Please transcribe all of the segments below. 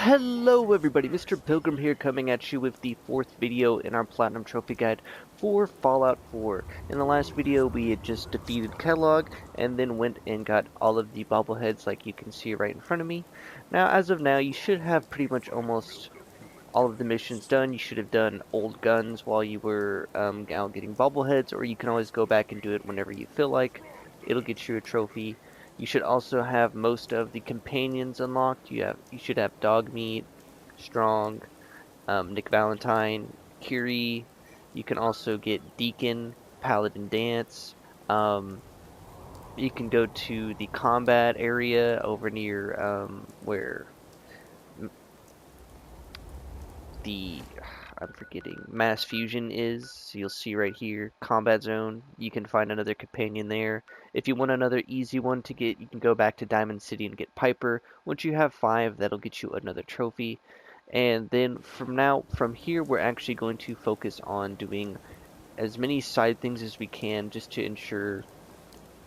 Hello everybody, Mr. Pilgrim here coming at you with the fourth video in our Platinum Trophy Guide for Fallout 4. In the last video we had just defeated Kellogg and then went and got all of the bobbleheads like you can see right in front of me. Now as of now you should have pretty much almost all of the missions done. You should have done old guns while you were out getting bobbleheads, or you can always go back and do it whenever you feel like. It'll get you a trophy. You should also have most of the companions unlocked. You should have Dogmeat, Strong, Nick Valentine, Kiri. You can also get Deacon, Paladin Dance. You can go to the combat area over near where the I'm forgetting mass fusion is. So you'll see right here, combat zone. You can find another companion there. If you want another easy one to get, you can go back to Diamond City and get Piper. Once you have 5, that'll get you another trophy. And then from here, we're actually going to focus on doing as many side things as we can just to ensure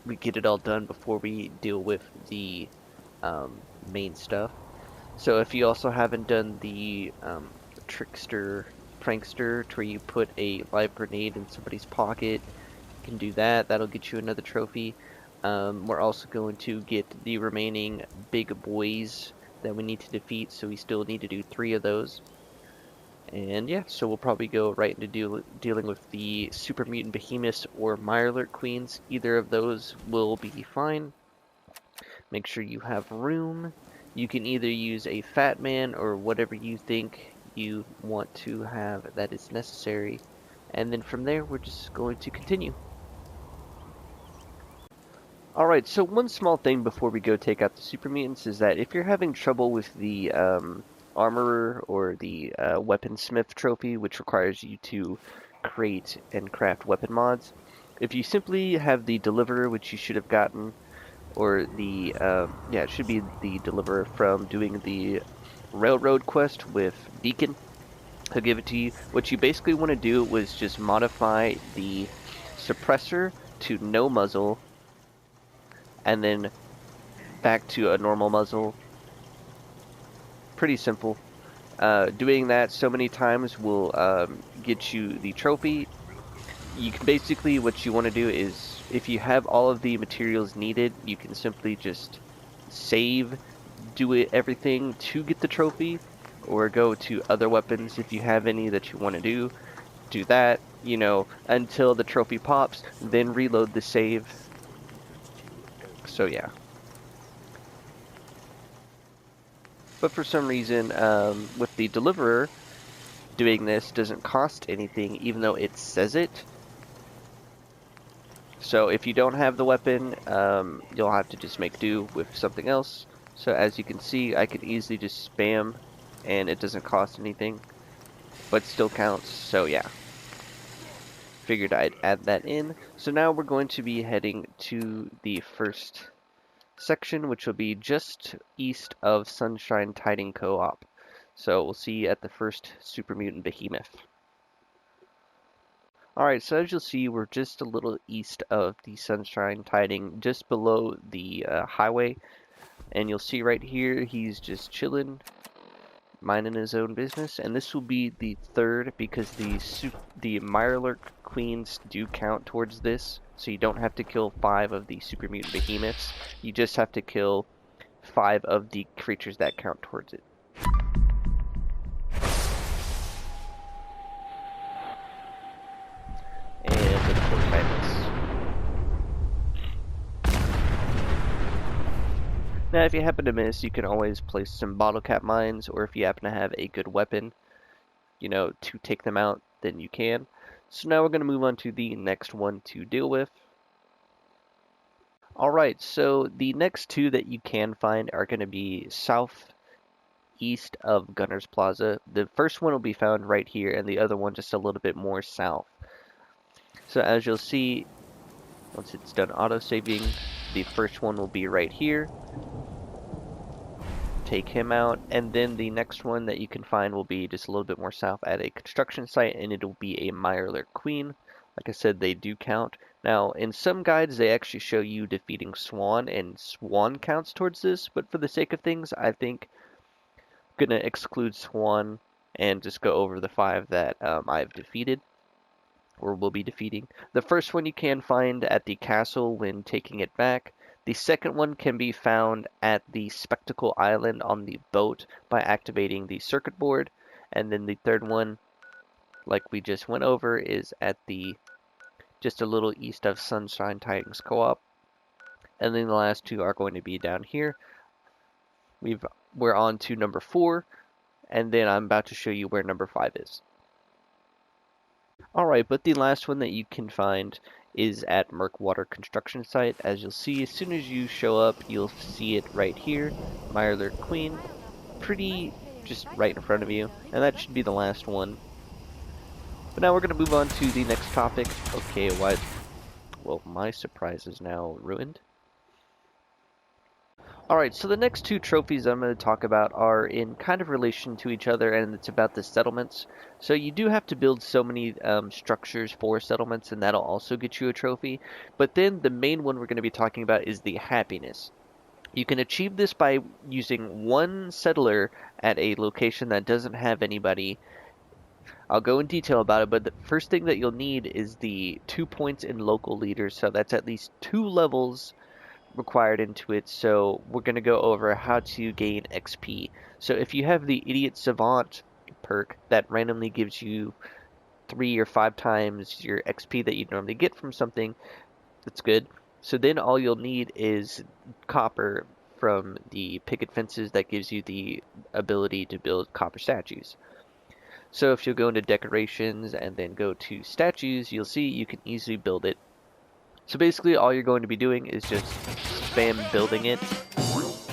we get it all done before we deal with the main stuff. So if you also haven't done the trickster prankster to where you put a live grenade in somebody's pocket, you can do that. That'll get you another trophy. We're also going to get the remaining big boys that we need to defeat, so we still need to do 3 of those. And yeah, so we'll probably go right into dealing with the super mutant behemoths or Mirelurk queens. Either of those will be fine. Make sure you have room. You can either use a fat man or whatever you think you want to have that is necessary. And then from there, we're just going to continue. Alright, so one small thing before we go take out the super mutants is that if you're having trouble with the armorer or the weaponsmith trophy, which requires you to create and craft weapon mods, if you simply have the deliverer, which you should have gotten, or the, yeah, it should be the deliverer from doing the railroad quest with Deacon. He'll give it to you. What you basically want to do was just modify the suppressor to no muzzle, and then back to a normal muzzle. Pretty simple. Doing that so many times will get you the trophy. You can basically, what you want to do is, if you have all of the materials needed, you can simply just save, do everything to get the trophy, or go to other weapons if you have any that you want to do that, you know, until the trophy pops, then reload the save. So yeah. But for some reason, with the deliverer, doing this doesn't cost anything, even though it says it. So if you don't have the weapon, you'll have to just make do with something else. So as you can see, I could easily just spam, and it doesn't cost anything, but still counts. So yeah, figured I'd add that in. So now we're going to be heading to the first section, which will be just east of Sunshine Tiding Co-op. So we'll see you at the first super mutant behemoth. Alright, so as you'll see, we're just a little east of the Sunshine Tiding, just below the highway. And you'll see right here, he's just chilling, minding his own business. And this will be the third, because the Mirelurk queens do count towards this. So you don't have to kill 5 of the super mutant behemoths. You just have to kill 5 of the creatures that count towards it. Now, if you happen to miss, you can always place some bottle cap mines, or if you happen to have a good weapon, you know, to take them out, then you can. So now we're going to move on to the next one to deal with. Alright, so the next 2 that you can find are going to be southeast of Gunner's Plaza. The first one will be found right here, and the other one just a little bit more south. So as you'll see, once it's done auto-saving, the first one will be right here. Take him out, and then the next one that you can find will be just a little bit more south at a construction site, and it'll be a Mirelurk queen. Like I said, they do count. Now, in some guides, they actually show you defeating Swan, and Swan counts towards this, but for the sake of things, I think gonna exclude Swan and just go over the 5 that I've defeated, or will be defeating. The first one you can find at the castle when taking it back. The second one can be found at the Spectacle Island on the boat by activating the circuit board. And then the third one, like we just went over, is at the just a little east of Sunshine Titans Co-op. And then the last 2 are going to be down here. We're on to number 4, and then I'm about to show you where number 5 is. Alright, but the last one that you can find is at Murkwater construction site. As you'll see, as soon as you show up, you'll see it right here, Mirelurk Queen, pretty just right in front of you, and that should be the last one. But now we're going to move on to the next topic. Okay, well, my surprise is now ruined. Alright, so the next 2 trophies I'm going to talk about are in kind of relation to each other, and it's about the settlements. So you do have to build so many structures for settlements, and that'll also get you a trophy. But then the main one we're going to be talking about is the happiness. You can achieve this by using 1 settler at a location that doesn't have anybody. I'll go in detail about it, but the first thing that you'll need is the 2 points in local leaders, so that's at least 2 levels required into it. So we're going to go over how to gain XP. So if you have the Idiot Savant perk that randomly gives you 3 or 5 times your XP that you'd normally get from something, that's good. So then all you'll need is copper from the picket fences that gives you the ability to build copper statues. So if you'll go into decorations and then go to statues, you'll see you can easily build it. So basically all you're going to be doing is just spam building it,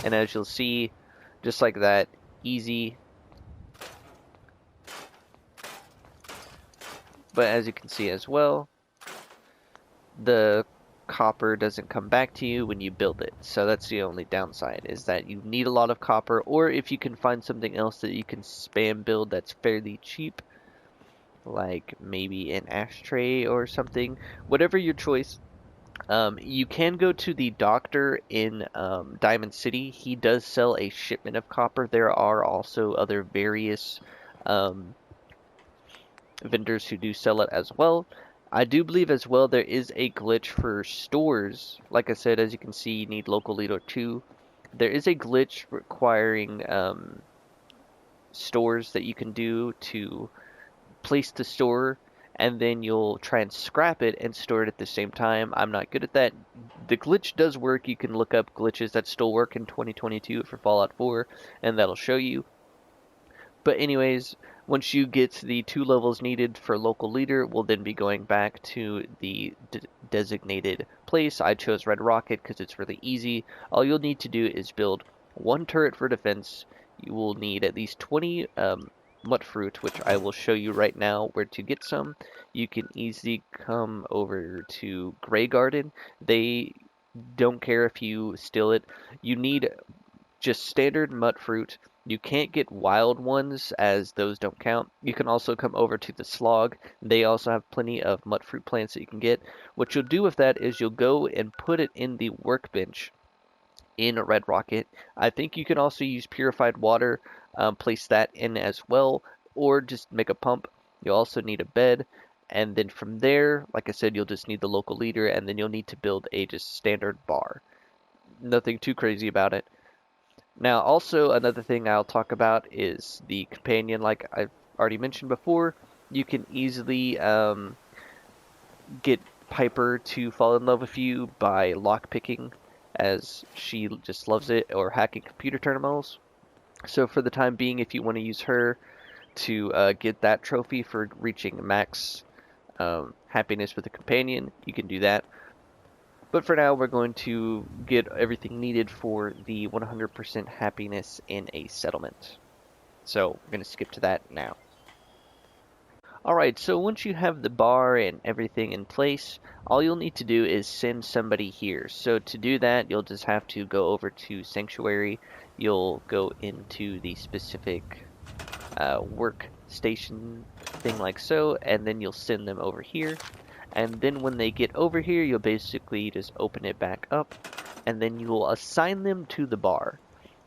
and as you'll see, just like that, easy. But as you can see as well, the copper doesn't come back to you when you build it. So that's the only downside, is that you need a lot of copper, or if you can find something else that you can spam build that's fairly cheap, like maybe an ashtray or something, whatever your choice. You can go to the doctor in Diamond City. He does sell a shipment of copper. There are also other various vendors who do sell it as well. I do believe as well there is a glitch for stores. Like I said, as you can see, you need local leader 2. There is a glitch requiring stores that you can do to place the store, and then you'll try and scrap it and store it at the same time. I'm not good at that. The glitch does work. You can look up glitches that still work in 2022 for Fallout 4, and that'll show you. But anyways, once you get the 2 levels needed for local leader, we'll then be going back to the designated place. I chose Red Rocket because it's really easy. All you'll need to do is build 1 turret for defense. You will need at least 20 mut fruit, which I will show you right now where to get some. You can easily come over to Grey Garden. They don't care if you steal it. You need just standard mut fruit. You can't get wild ones, as those don't count. You can also come over to the Slog. They also have plenty of mut fruit plants that you can get. What you'll do with that is you'll go and put it in the workbench in Red Rocket. I think you can also use purified water, place that in as well, or just make a pump. You'll also need a bed, and then from there, like I said, you'll just need the local leader, and then you'll need to build a just standard bar. Nothing too crazy about it. Now, also another thing I'll talk about is the companion. Like I've already mentioned before, you can easily get Piper to fall in love with you by lockpicking, as she just loves it, or hacking computer terminals. So for the time being, if you want to use her to get that trophy for reaching max happiness with a companion, you can do that. But for now, we're going to get everything needed for the 100% happiness in a settlement. So we're going to skip to that now. Alright, so once you have the bar and everything in place, all you'll need to do is send somebody here. So to do that, you'll just have to go over to Sanctuary. You'll go into the specific workstation thing like so, and then you'll send them over here. And then when they get over here, you'll basically just open it back up, and then you will assign them to the bar.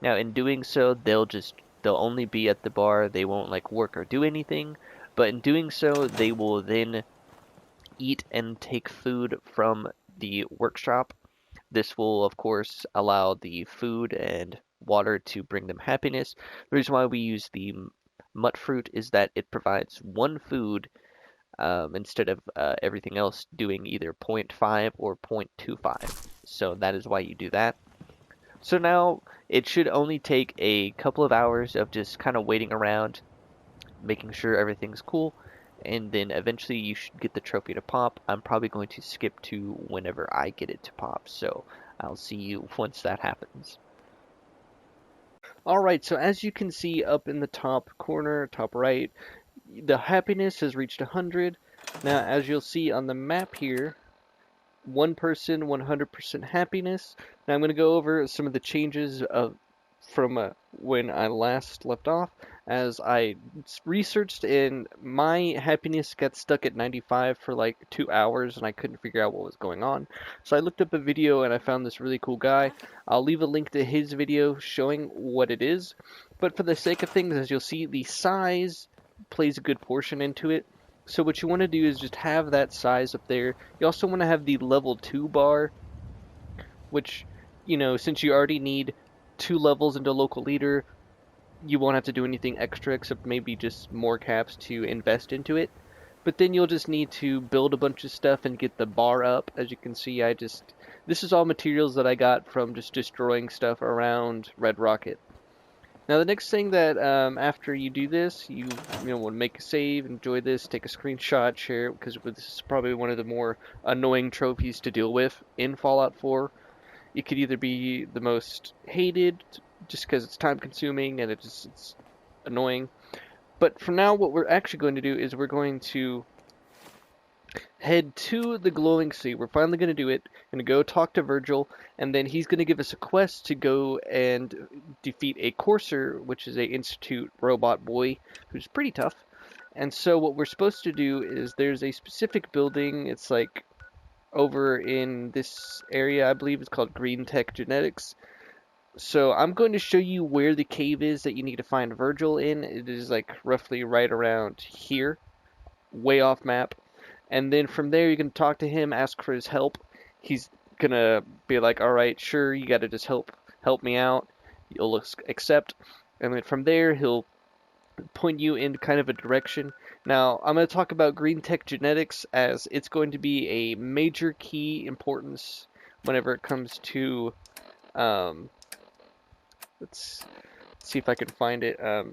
Now in doing so, they'll just They'll only be at the bar. They won't like work or do anything. But in doing so, they will then eat and take food from the workshop. This will, of course, allow the food and water to bring them happiness. The reason why we use the mutt fruit is that it provides one food instead of everything else doing either zero point 0.5 or 0.25. So that is why you do that. So now it should only take a couple of hours of just kind of waiting around, making sure everything's cool, and then eventually you should get the trophy to pop. I'm probably going to skip to whenever I get it to pop, so I'll see you once that happens. Alright, so as you can see up in the top corner, top right, the happiness has reached 100. Now, as you'll see on the map here, one person, 100% happiness. Now I'm going to go over some of the changes from when I last left off. As I researched, and my happiness got stuck at 95 for like 2 hours, and I couldn't figure out what was going on. So I looked up a video, and I found this really cool guy. I'll leave a link to his video showing what it is. But for the sake of things, as you'll see, the size plays a good portion into it. So what you want to do is just have that size up there. You also want to have the level 2 bar, which, you know, since you already need 2 levels into local leader, you won't have to do anything extra except maybe just more caps to invest into it. But then you'll just need to build a bunch of stuff and get the bar up. As you can see, this is all materials that I got from just destroying stuff around Red Rocket. Now the next thing that after you do this, you want to make a save, enjoy this, take a screenshot, share it, because this is probably one of the more annoying trophies to deal with in Fallout 4. It could either be the most hated, just because it's time consuming and it's annoying. But for now, what we're actually going to do is we're going to head to the glowing sea. We're finally going to do it. Going to go talk to Virgil, and then he's going to give us a quest to go and defeat a Courser, which is a Institute robot boy who's pretty tough. And so what we're supposed to do is there's a specific building. It's like over in this area, I believe it's called Green Tech Genetics. So I'm going to show you where the cave is that you need to find Virgil in. It is like roughly right around here, way off map. And then from there, you can talk to him, ask for his help. He's gonna be like, all right, sure, you gotta just help me out. You'll accept. And then from there, he'll point you in kind of a direction. Now, I'm going to talk about Green Tech Genetics, as it's going to be a major key importance whenever it comes to, let's see if I can find it. Is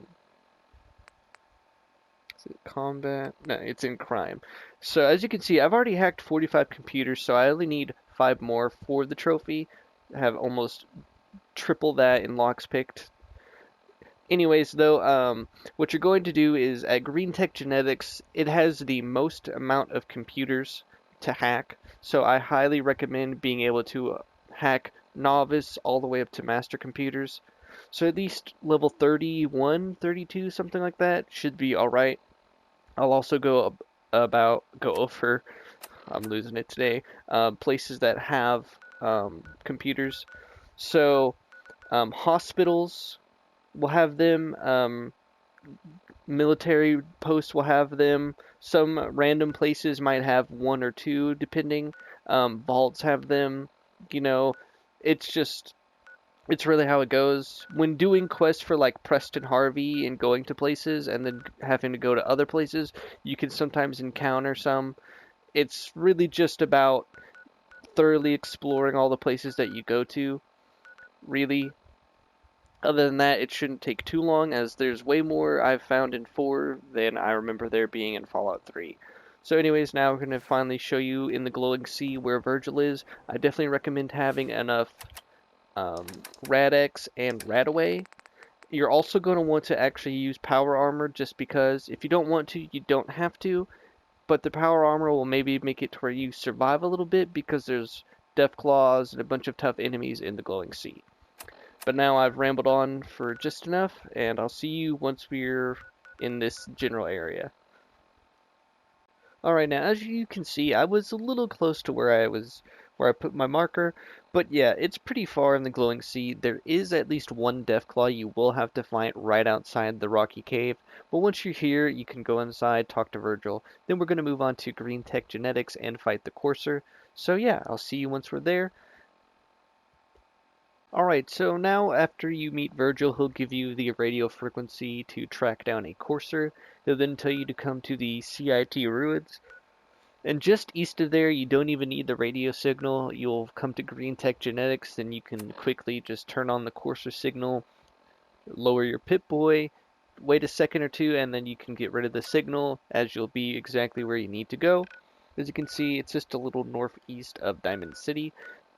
it combat? No, it's in crime. So as you can see, I've already hacked 45 computers, so I only need 5 more for the trophy. I have almost triple that in locks picked. Anyways, though, what you're going to do is at Green Tech Genetics, it has the most amount of computers to hack. So I highly recommend being able to hack novice all the way up to master computers. So at least level 31, 32, something like that should be alright. I'll also go over, I'm losing it today, places that have computers. So hospitals will have them, military posts will have them, some random places might have 1 or 2 depending, vaults have them, it's really how it goes. When doing quests for like Preston Harvey and going to places and then having to go to other places, you can sometimes encounter some. It's really just about thoroughly exploring all the places that you go to, really. Other than that, it shouldn't take too long, as there's way more I've found in 4 than I remember there being in Fallout 3. So anyways, now we're going to finally show you in the glowing sea where Virgil is. I definitely recommend having enough Rad-X and Radaway. You're also going to want to actually use power armor, just because if you don't want to, you don't have to. But the power armor will maybe make it to where you survive a little bit, because there's Death Claws and a bunch of tough enemies in the glowing sea. But now I've rambled on for just enough, and I'll see you once we're in this general area. Alright, now as you can see, I was a little close to where I was where I put my marker. But yeah, it's pretty far in the glowing sea. There is at least one Deathclaw you will have to fight right outside the rocky cave. But once you're here, you can go inside, talk to Virgil. Then we're going to move on to Green Tech Genetics and fight the Courser. So yeah, I'll see you once we're there. Alright, so now after you meet Virgil, he'll give you the radio frequency to track down a Courser. He'll then tell you to come to the CIT ruins. And just east of there, you don't even need the radio signal. You'll come to Green Tech Genetics, then you can quickly just turn on the Courser signal, lower your Pip-Boy, wait a second or two, and then you can get rid of the signal as you'll be exactly where you need to go. As you can see, it's just a little northeast of Diamond City.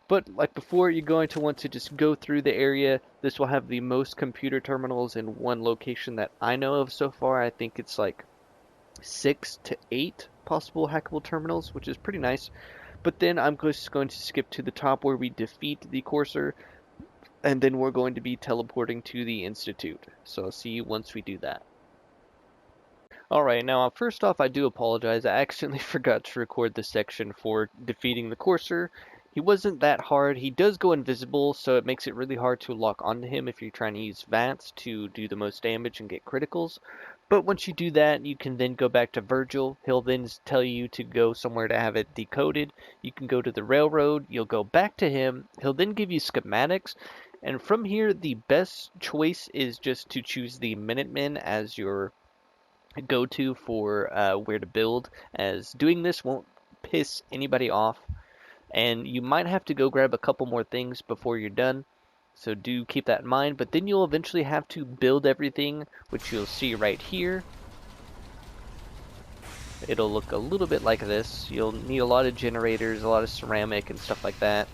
But like before, you're going to want to just go through the area. This will have the most computer terminals in one location that I know of so far. I think it's like 6 to 8 possible hackable terminals, which is pretty nice. But then I'm just going to skip to the top where we defeat the Courser, and then we're going to be teleporting to the Institute. So I'll see you once we do that. Alright, now first off, I do apologize. I accidentally forgot to record the section for defeating the Courser. He wasn't that hard. He does go invisible, so it makes it really hard to lock onto him if you're trying to use VATS to do the most damage and get criticals. But once you do that, you can then go back to Virgil. He'll then tell you to go somewhere to have it decoded. You can go to the railroad. You'll go back to him. He'll then give you schematics. And from here, the best choice is just to choose the Minutemen as your go-to for where to build, as doing this won't piss anybody off. And you might have to go grab a couple more things before you're done, so do keep that in mind. But then you'll eventually have to build everything, which you'll see right here. It'll look a little bit like this. You'll need a lot of generators, a lot of ceramic and stuff like that.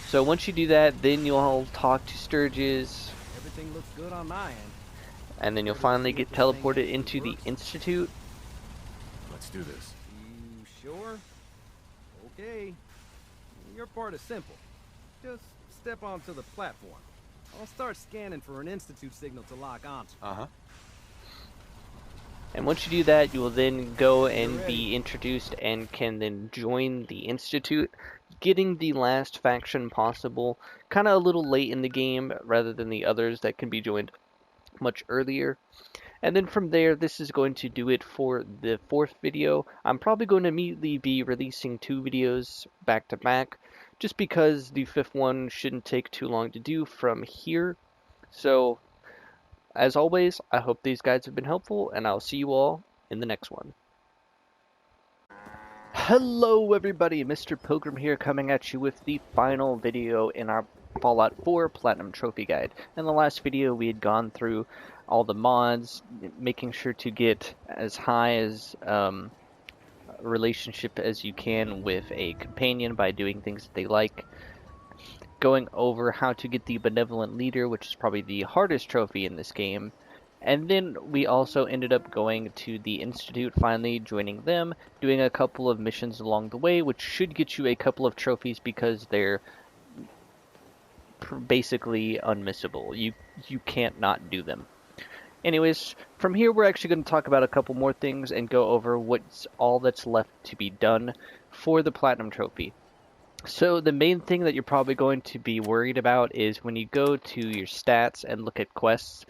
So once you do that, then you'll talk to Sturgis. Everything looks good on my end. And then you'll finally get teleported into the Institute. Let's do this. You sure? Okay. Your part is simple. Just step onto the platform. I'll start scanning for an Institute signal to lock onto. Uh-huh. And once you do that, you will then go and be introduced and can then join the Institute, getting the last faction possible, kind of a little late in the game rather than the others that can be joined much earlier. And then from there, this is going to do it for the 4th video. I'm probably going to immediately be releasing 2 videos back to back, just because the 5th one shouldn't take too long to do from here. So as always, I hope these guides have been helpful, and I'll see you all in the next one. Hello everybody, Mr. Pilgrim here, coming at you with the final video in our Fallout 4 Platinum Trophy Guide. In the last video, we had gone through all the mods, making sure to get as high as relationship as you can with a companion by doing things that they like, going over how to get the Benevolent Leader, which is probably the hardest trophy in this game. And then we also ended up going to the Institute, finally joining them, doing a couple of missions along the way, which should get you a couple of trophies because they're basically unmissable. You can't not do them. Anyways, from here we're actually going to talk about a couple more things and go over what's all that's left to be done for the Platinum Trophy. So the main thing that you're probably going to be worried about is when you go to your stats and look at quests,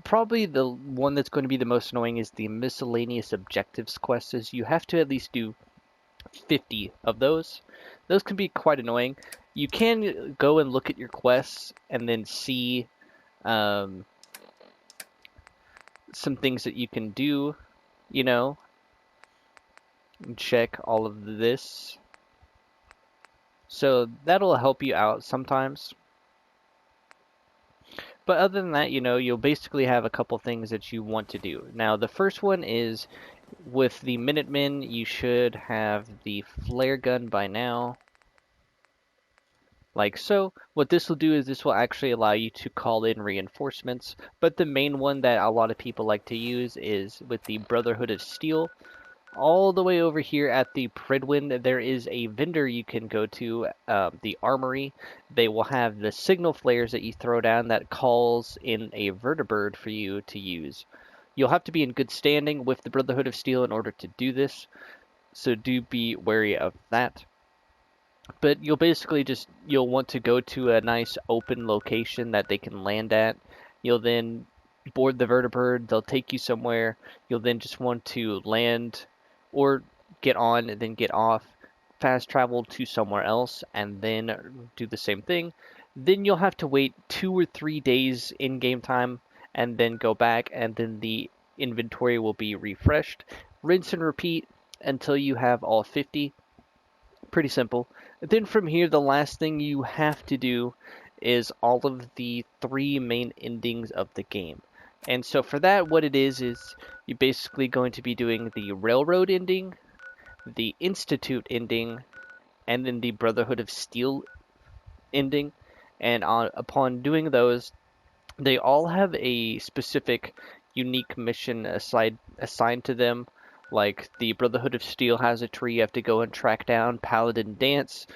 probably the one that's going to be the most annoying is the miscellaneous objectives quests. You have to at least do 50 of those. Those can be quite annoying. You can go and look at your quests and then see some things that you can do, you know, and check all of this. So that'll help you out sometimes. But other than that, you know, you'll basically have a couple things that you want to do. Now, the first one is with the Minutemen, you should have the flare gun by now. Like so. What this will do is this will actually allow you to call in reinforcements. But the main one that a lot of people like to use is with the Brotherhood of Steel. All the way over here at the Pridwin, there is a vendor you can go to, the Armory. They will have the signal flares that you throw down that calls in a vertibird for you to use. You'll have to be in good standing with the Brotherhood of Steel in order to do this, so do be wary of that. But you'll basically you'll want to go to a nice open location that they can land at. You'll then board the vertibird, they'll take you somewhere. You'll then just want to land or get on and then get off, fast travel to somewhere else, and then do the same thing. Then you'll have to wait 2 or 3 days in game time and then go back, and then the inventory will be refreshed. Rinse and repeat until you have all 50. Pretty simple. Then from here, the last thing you have to do is all of the 3 main endings of the game. And so for that, what it is you're basically going to be doing the Railroad ending, the Institute ending, and then the Brotherhood of Steel ending. And upon doing those, they all have a specific unique mission assigned to them. Like the Brotherhood of Steel has a tree you have to go and track down. Paladin Dance,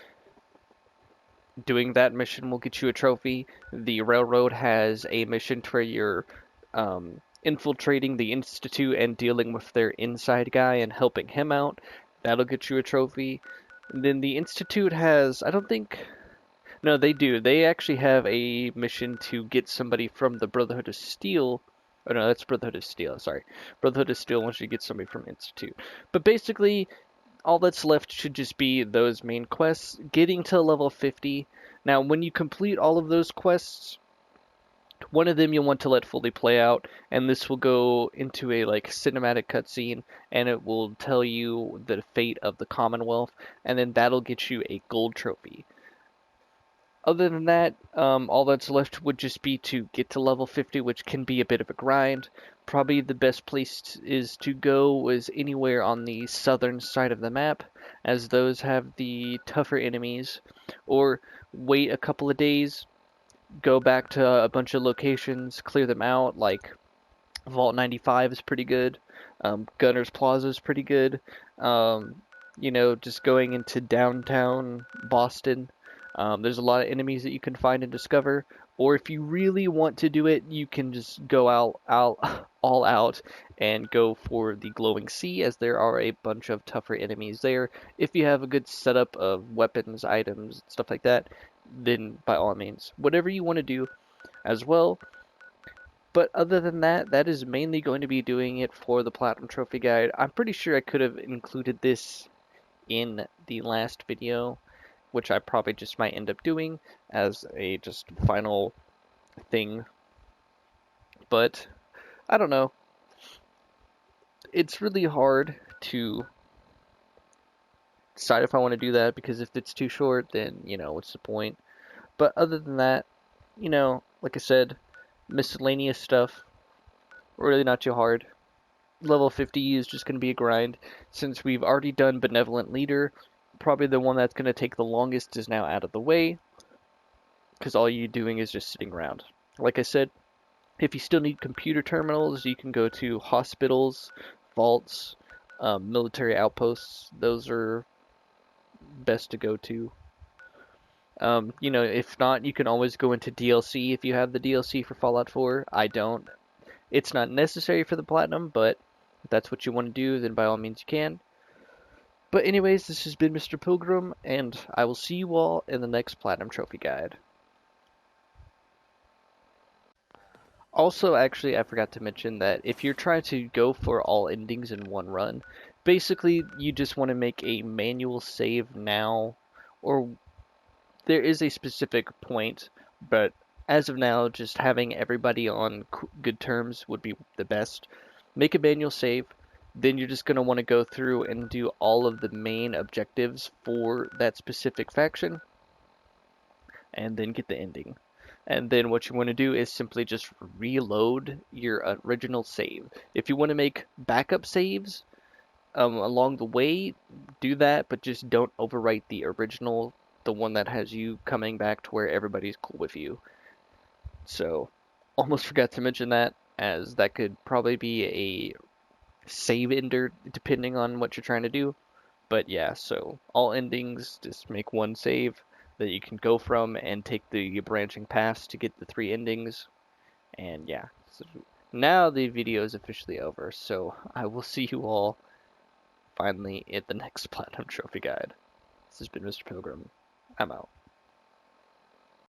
doing that mission will get you a trophy. The Railroad has a mission to where you're infiltrating the Institute and dealing with their inside guy and helping him out. That'll get you a trophy. And then the Institute has, I don't think, no, they do. They actually have a mission to get somebody from the Brotherhood of Steel. Oh no, that's Brotherhood of Steel, sorry. Brotherhood of Steel wants you to get somebody from Institute. But basically, all that's left should just be those main quests, getting to level 50. Now, when you complete all of those quests, one of them you'll want to let fully play out, and this will go into a like cinematic cutscene, and it will tell you the fate of the Commonwealth, and then that'll get you a gold trophy. Other than that, all that's left would just be to get to level 50, which can be a bit of a grind. Probably the best place is to go is anywhere on the southern side of the map, as those have the tougher enemies. Or wait a couple of days, go back to a bunch of locations, clear them out, like Vault 95 is pretty good, Gunner's Plaza is pretty good, just going into downtown Boston. There's a lot of enemies that you can find and discover, or if you really want to do it, you can just go all out and go for the Glowing Sea, as there are a bunch of tougher enemies there. If you have a good setup of weapons, items, stuff like that, then by all means, whatever you want to do as well. But other than that, that is mainly going to be doing it for the Platinum Trophy Guide. I'm pretty sure I could have included this in the last video, which I probably just might end up doing as a just final thing. But I don't know. It's really hard to decide if I want to do that, because if it's too short, then, what's the point? But other than that, like I said, miscellaneous stuff, really not too hard. Level 50 is just going to be a grind. Since we've already done Benevolent Leader, probably the one that's going to take the longest is now out of the way, because all you're doing is just sitting around. Like I said, if you still need computer terminals, you can go to hospitals, vaults, military outposts. Those are best to go to. If not, you can always go into DLC if you have the DLC for Fallout 4. I don't. It's not necessary for the Platinum, but if that's what you want to do, then by all means you can. But anyways, this has been Mr. Pilgrim, and I will see you all in the next Platinum Trophy Guide. Also, actually, I forgot to mention that if you're trying to go for all endings in one run, basically you just want to make a manual save now, or there is a specific point, but as of now, just having everybody on good terms would be the best. Make a manual save, then you're just going to want to go through and do all of the main objectives for that specific faction, and then get the ending. And then what you want to do is simply just reload your original save. If you want to make backup saves along the way, do that, but just don't overwrite the original, the one that has you coming back to where everybody's cool with you. So, almost forgot to mention that, as that could probably be a save ender depending on what you're trying to do. But yeah, so all endings, just make one save that you can go from and take the branching paths to get the 3 endings. And yeah, so now the video is officially over, so I will see you all finally at the next Platinum Trophy Guide. This has been Mr. Pilgrim. I'm out.